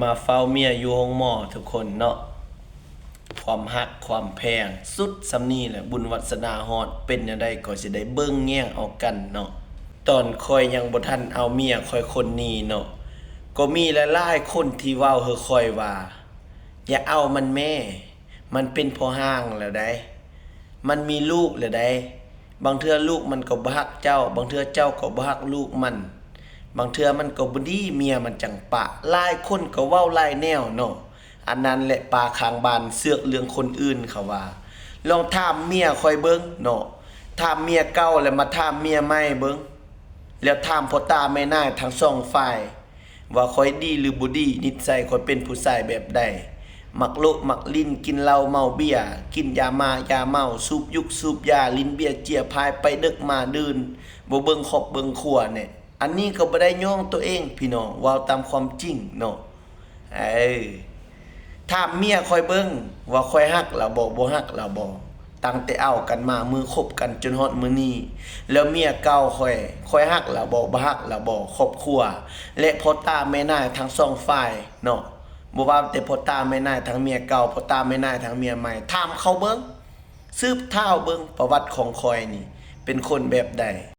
มาเฝ้าเมียอยู่ห้องหมอทุกคนเนาะความฮักความแพงสุดสำนีแหละบุญวัสนาฮอดเป็นจังไดก็สิได้เบิ่งแย่งเอากันเนาะตอนคอยยังบ่ทันเอาเมียคอยคนนี้เนาะก็มีหลายๆคนที่เว้าเฮอคอยว่าอย่าเอามันแม่มันเป็นพ่อห้างแล้วได้มันมีลูกแล้วได้บางเทื่อลูกมันก็บ่ฮักเจ้าบางเทื่อเจ้าก็บ่ฮักลูกมันบางเทื่อมันก็บ่ดีเมียมันจังปะหลายคนก็เว้าหลายแนวเนาะอันนั้นแหละปลาข้างบ้านเสือกเรื่องคนอื่นเขาว่าลองถามเมียคอยเบิ่งเนาะถามเมียเก่าแล้วมาถามเมียใหม่เบิ่งแล้วถามพ่อตาแม่นายทั้งสองฝ่ายว่าคอยดีหรือบ่ดีนิสัยคอยเป็นผู้ชายแบบใดมักโลกมักลิ้นกินเหล้าเมาเบียร์กินยามายาเมาสูบยุกสูบยาลิ้นเบียร์เจียพายไปดึกมาดื่นบ่เบิ่งครอบเบิ่งครัวเนี่ยอันนี้ก็บ่ได้ย่องตัวเองพี่น้องเว้าตามความจริงเนาะถ้าเมียคอยเบิ่งว่าคอยฮักแล้วบ่ฮักแล้วบ่ตั้งแต่เอากันมามือคบกันจนฮอดมื้อนี้แล้วเมียเก่าคอยฮักแล้วบ่ฮักแล้วบ่ครอบครัวและพ่อตาแม่นายทั้งสองฝ่ายเนาะบ่ว่าแต่พ่อตาแม่นายทั้งเมียเก่าพ่อตาแม่นายทั้งเมียใหม่ถามเขาเบิ่งสืบเท้าเบิ่งประวัติของคอยนี่เป็นคนแบบใด